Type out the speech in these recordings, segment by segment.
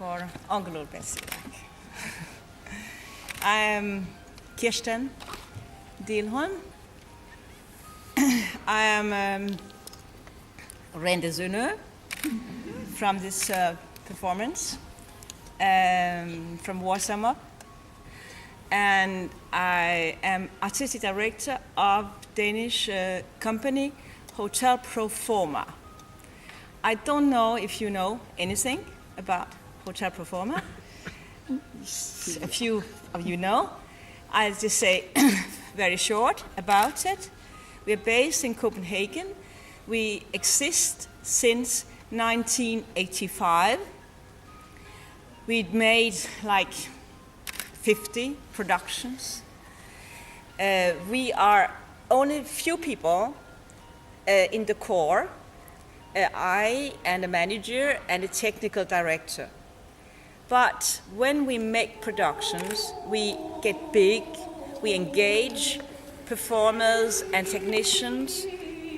akkor angolul beszélek. I am Kirsten Dehlholm. I am Rendező from this performance from Warhammer, and I am artistic director of Danish company Hotel Pro Forma. I don't know if you know anything about Hotel Pro Forma. A few of you know. I'll just say very short about it. We're based in Copenhagen. We exist since 1985. We've made like 50 productions. We are only a few people in the core. I and a manager and a technical director. But when we make productions, we get big, we engage performers and technicians,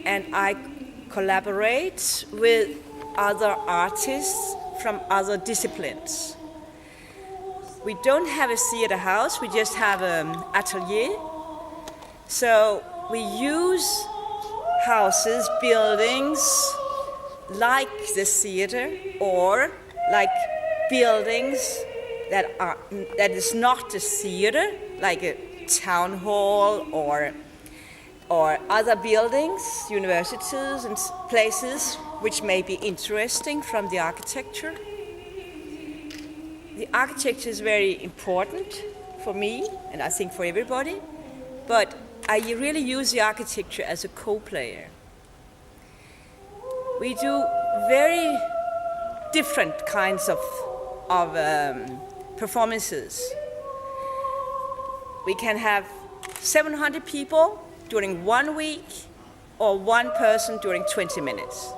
and I collaborate with other artists from other disciplines. We don't have a theater house, we just have an atelier. So we use houses, buildings, like the theater, or like buildings that is not a theater, like a town hall or other buildings, universities and places which may be interesting from the architecture. The architecture is very important for me, and I think for everybody, but I really use the architecture as a co-player. We do very different kinds of performances. We can have 700 people during 1 week or one person during 20 minutes.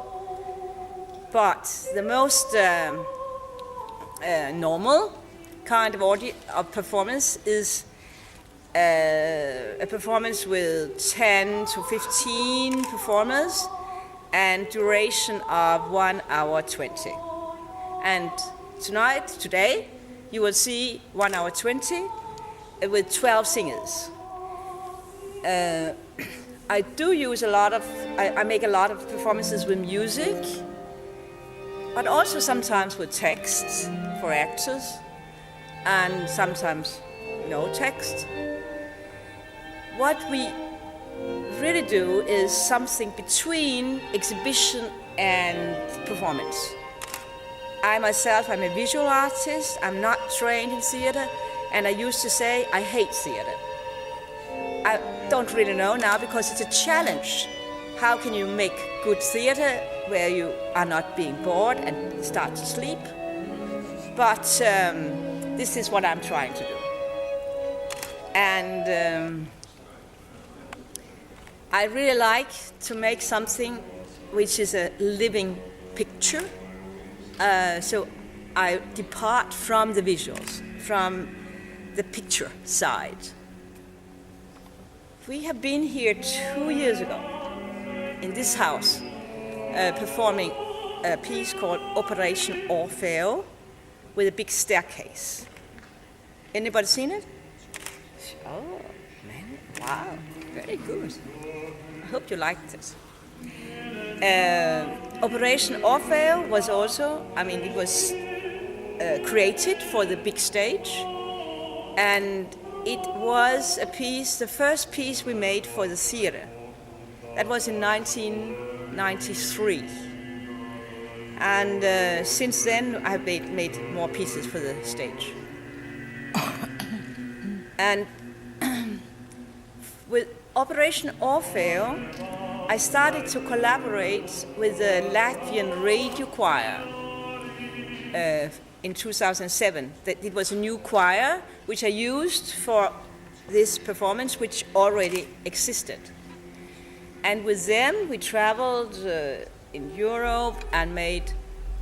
But the most normal kind of performance is a performance with 10 to 15 performers and duration of 1 hour 20. And today, you will see 1 hour 20 with 12 singers. I do use I make a lot of performances with music, but also sometimes with text for actors, and sometimes no text. What we really do is something between exhibition and performance. I myself, I'm a visual artist, I'm not trained in theater, and I used to say I hate theater. I don't really know now because it's a challenge. How can you make good theater where you are not being bored and start to sleep? But this is what I'm trying to do. And I really like to make something which is a living picture. So I depart from the visuals, from the picture side. We have been here 2 years ago in this house performing a piece called Operation Orfeo with a big staircase. Anybody seen it? Oh, man, wow, very good. I hope you liked it. Operation Orfeo was also, it was created for the big stage, and it was a piece, the first piece we made for the theater. That was in 1993. And since then, I've made more pieces for the stage. And with Operation Orfeo, I started to collaborate with the Latvian radio choir in 2007. It was a new choir which I used for this performance, which already existed. And with them, we traveled in Europe and made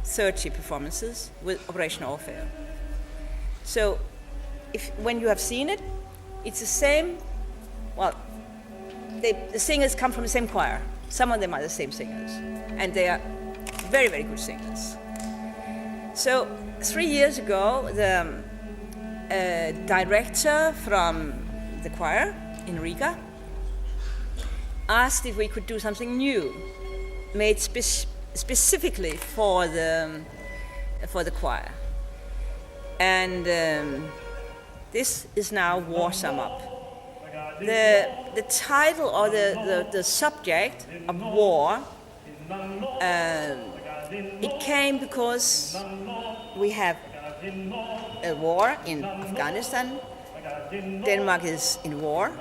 30 performances with Operation Orfeo. So when you have seen it, it's the same, the singers come from the same choir. Some of them are the same singers, and they are very, very good singers. So 3 years ago, the director from the choir in Riga asked if we could do something new, made specifically for the choir. And this is now War Sum Up. The title or the subject of war, it came because we have a war in Afghanistan. Denmark is in war.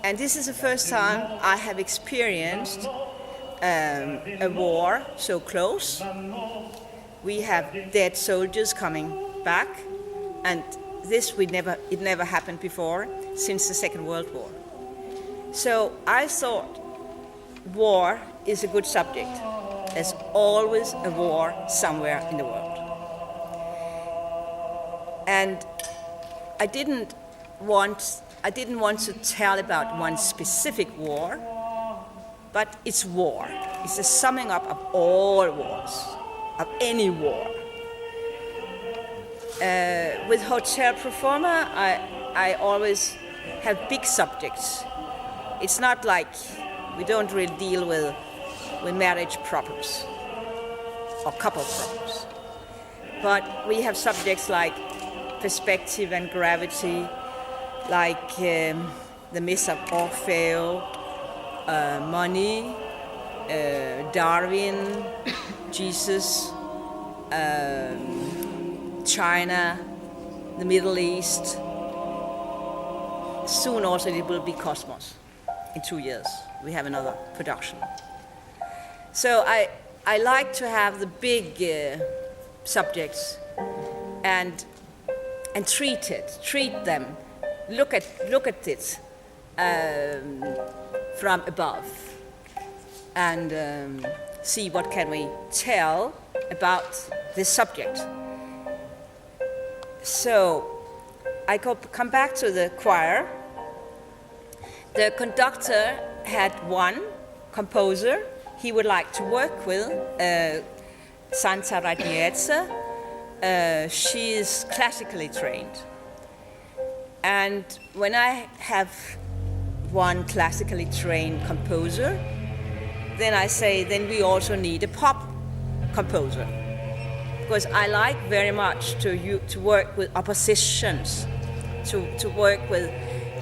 And this is the first time I have experienced a war so close. We have dead soldiers coming back, and it never happened before since the Second World War. So I thought war is a good subject. There's always a war somewhere in the world. And I didn't want to tell about one specific war, but it's war. It's a summing up of all wars, of any war. With Hotel Pro Forma, I always have big subjects. It's not like we don't really deal with marriage problems or couple problems. But we have subjects like perspective and gravity, like the myth of Orfeo, money, Darwin, Jesus, China, the Middle East. Soon also it will be Cosmos. In 2 years, we have another production. So I like to have the big subjects and treat them, look at it from above, and see what can we tell about this subject. So I come back to the choir. The conductor had one composer he would like to work with, Santa Radniece. She is classically trained. And when I have one classically trained composer, then I say, then we also need a pop composer. Because I like very much to work with oppositions, to work with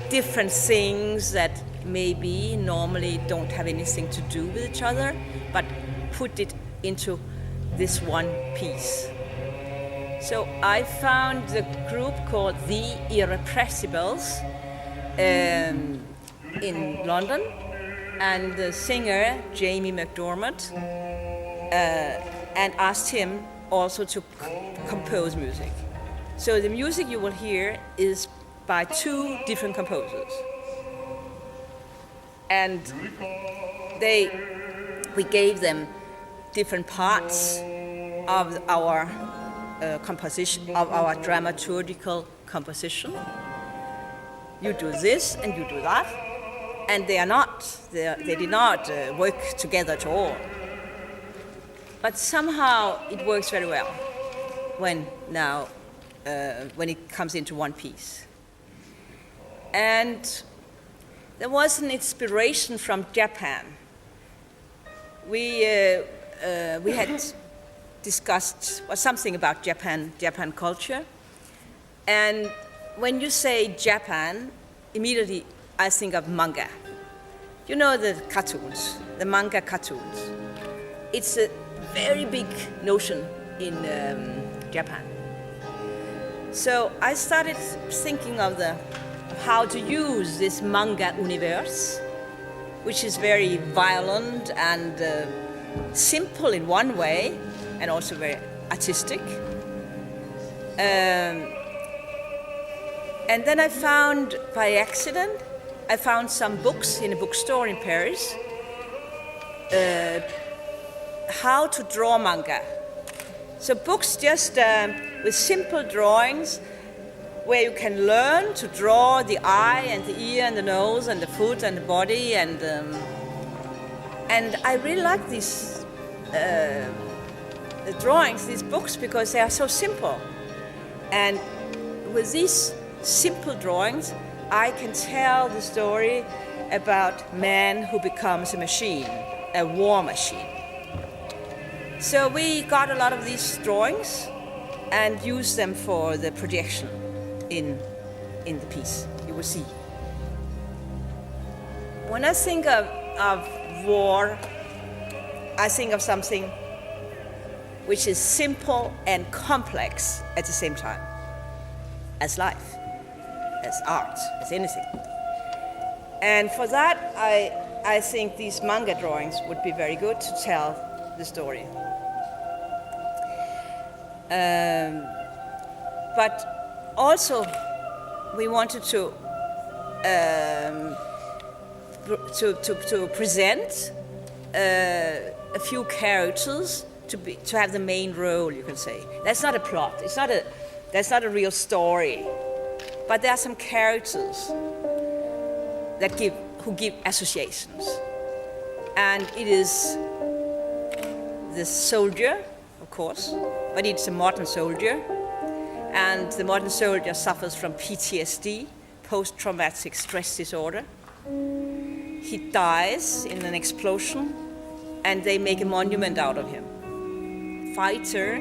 different things that maybe normally don't have anything to do with each other, but put it into this one piece. So I found the group called The Irrepressibles in London, and the singer Jamie McDormand, and asked him also to compose music. So the music you will hear is by 2 different composers. And we gave them different parts of our composition, of our dramaturgical composition. You do this and you do that, and they did not work together at all. But somehow it works very well when it comes into one piece. And there was an inspiration from Japan. We had discussed something about Japan culture, and when you say Japan, immediately I think of manga. You know the cartoons, the manga cartoons. It's a very big notion in Japan. So I started thinking of how to use this manga universe, which is very violent and simple in one way, and also very artistic. And then I found, by accident, some books in a bookstore in Paris, how to draw manga. So books just with simple drawings, where you can learn to draw the eye and the ear and the nose and the foot and the body, and I really like these the drawings, these books, because they are so simple. And with these simple drawings, I can tell the story about man who becomes a machine, a war machine. So we got a lot of these drawings and used them for the projection in the piece. You will see. When I think of war, I think of something which is simple and complex at the same time, as life, as art, as anything. And for that, I think these manga drawings would be very good to tell the story. But also, we wanted to present a few characters to have the main role, you can say. That's not a plot. That's not a real story. But there are some characters who give associations. And it is the soldier, of course, but it's a modern soldier. And the modern soldier suffers from PTSD, post-traumatic stress disorder. He dies in an explosion, and they make a monument out of him. Fighter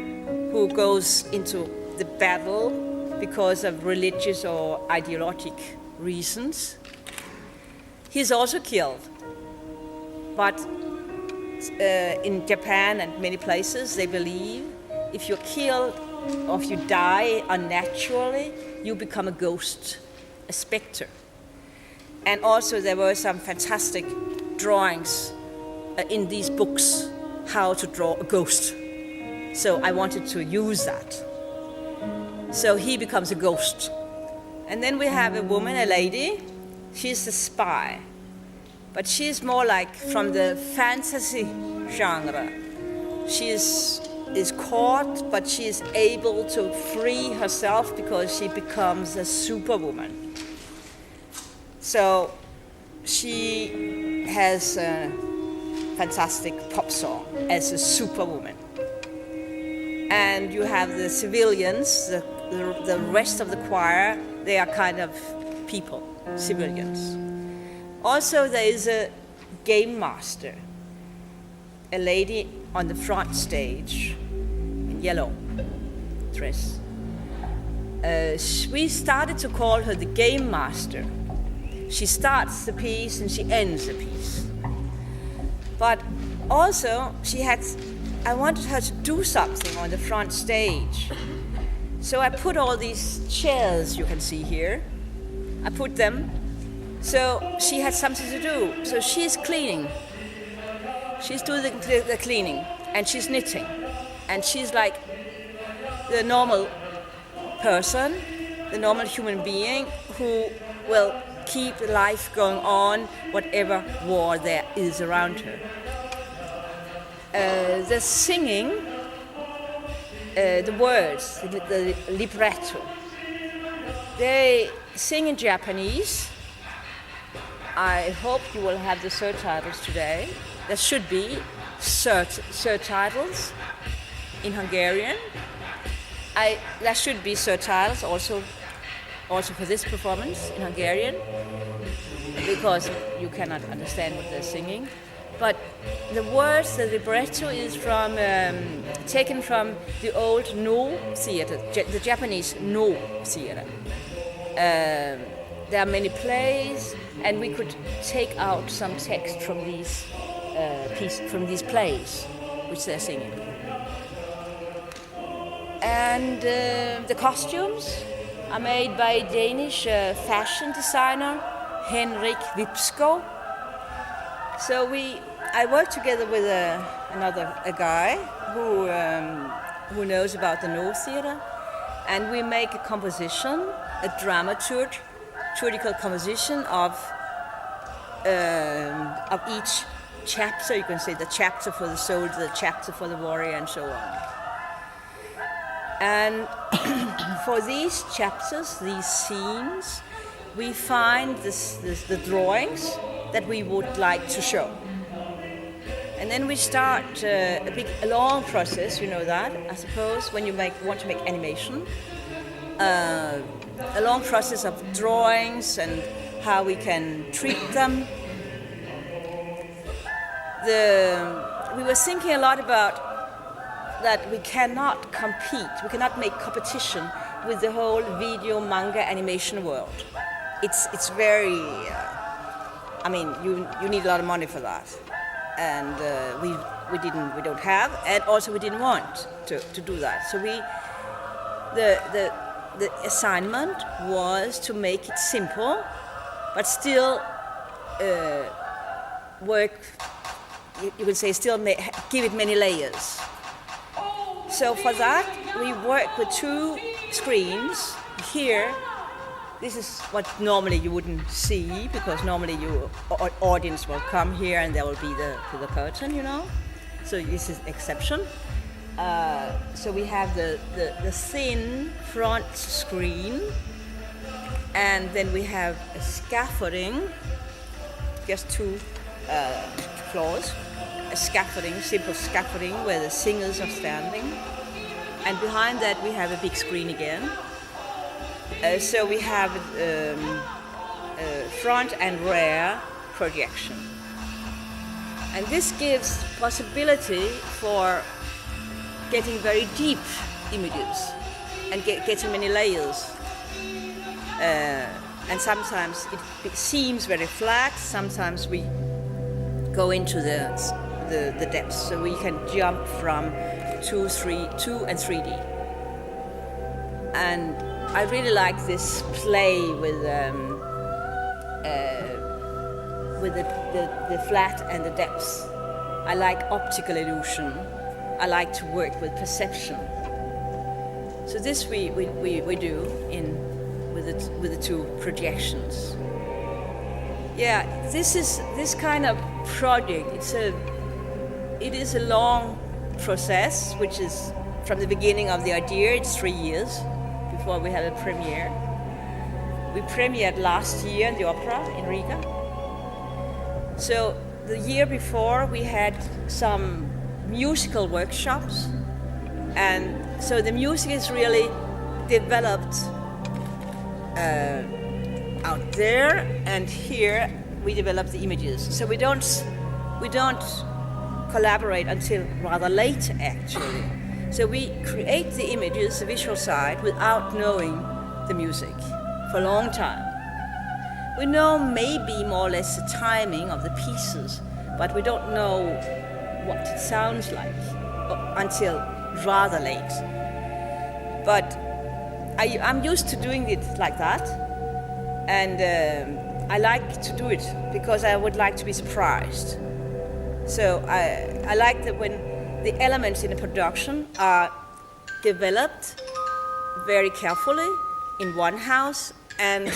who goes into the battle because of religious or ideologic reasons. He's also killed. But in Japan and many places, they believe if you're killed or if you die unnaturally, you become a ghost, a specter. And also there were some fantastic drawings in these books, how to draw a ghost. So I wanted to use that. So he becomes a ghost. And then we have a woman, a lady. She's a spy. But she's more like from the fantasy genre. She is caught, but she is able to free herself because she becomes a superwoman. So she has a fantastic pop song as a superwoman. And you have the civilians, the rest of the choir, they are kind of people, civilians. Also, there is a game master, a lady on the front stage in yellow dress. We started to call her the game master. She starts the piece and she ends the piece. But also, I wanted her to do something on the front stage. So I put all these chairs you can see here. I put them. So she had something to do. So she's cleaning. She's doing the cleaning. And she's knitting. And she's like the normal person, the normal human being who will keep life going on, whatever war there is around her. The singing, the words, the libretto, they sing in Japanese. I hope you will have the subtitles today. There should be subtitles in Hungarian. There should be subtitles also for this performance in Hungarian, because you cannot understand what they're singing. But the words, the libretto is taken from the old No theater, the Japanese No theater. There are many plays, and we could take out some text from these plays, which they're singing. And the costumes are made by Danish fashion designer Henrik Vibskov. So I worked together with a guy who knows about the No theater, and we make a composition, a dramaturgical composition of each chapter. You can say the chapter for the soldier, the chapter for the warrior, and so on. And for these chapters, these scenes, we find the drawings that we would like to show. And then we start a long process, you know that, I suppose, when you want to make animation. A long process of drawings and how we can treat them. We were thinking a lot about that we cannot compete, we cannot make competition with the whole video manga animation world. It's very, you need a lot of money for that. And we don't have, and also we didn't want to do that. So the assignment was to make it simple, but still work. You could say still give it many layers. So for that we work with 2 screens. Here, this is what normally you wouldn't see, because normally your audience will come here and there will be the curtain, you know. So this is exception. So we have the thin front screen, and then we have a scaffolding, just 2 floors, a scaffolding, simple scaffolding where the singers are standing, and behind that we have a big screen again. So we have front and rear projection, and this gives possibility for getting very deep images and getting many layers. And sometimes it seems very flat. Sometimes we go into the depths, so we can jump from 2 and 3D. And I really like this play with the flat and the depths. I like optical illusion. I like to work with perception. So this we do with the 2 projections. Yeah, this kind of project. It is a long process, which is from the beginning of the idea. It's 3 years before we have a premiere. We premiered last year in the opera in Riga. So the year before we had some musical workshops, and so the music is really developed out there, and here we develop the images. So we don't collaborate until rather late, actually. So we create the images, the visual side, without knowing the music for a long time. We know maybe more or less the timing of the pieces, but we don't know what it sounds like until rather late. But I'm used to doing it like that, and I like to do it because I would like to be surprised. So I like that when the elements in the production are developed very carefully in one house and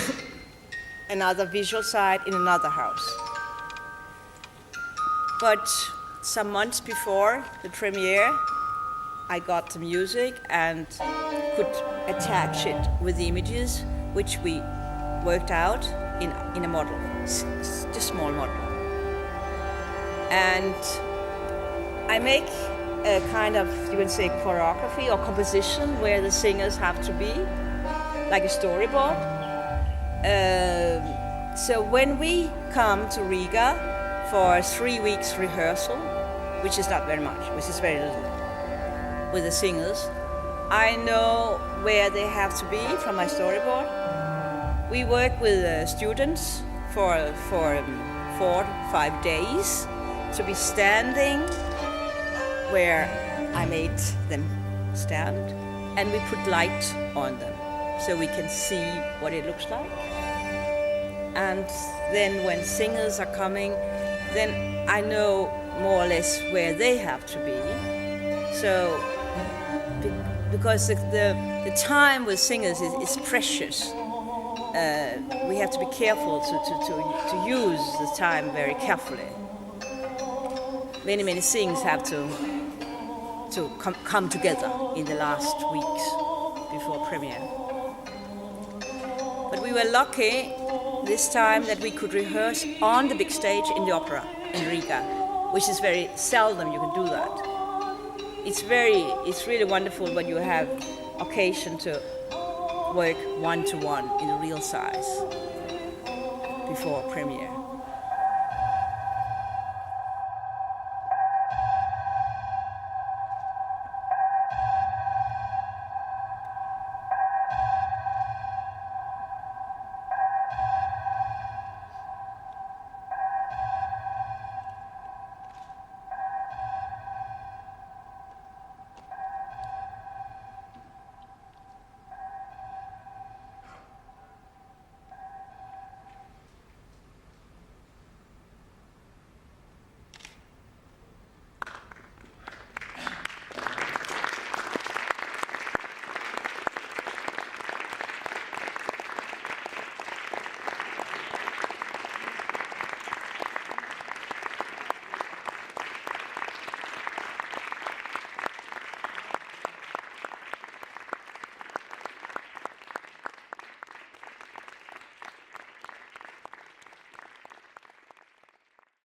another visual side in another house. But some months before the premiere, I got the music and could attach it with the images, which we worked out in a model, just a small model. And I make a kind of, you would say, choreography or composition where the singers have to be, like a storyboard. So when we come to Riga for 3 weeks rehearsal, which is not very much, which is very little, with the singers, I know where they have to be from my storyboard. We work with students for 4 to 5 days to be standing where I made them stand, and we put light on them so we can see what it looks like. And then when singers are coming, then I know more or less where they have to be. So, because the time with singers is precious, we have to be careful to use the time very carefully. Many things have to come together in the last weeks before premiere. But we were lucky this time that we could rehearse on the big stage in the opera in Riga. which is very seldom you can do that. It's really wonderful when you have occasion to work one-to-one in a real size before premiere.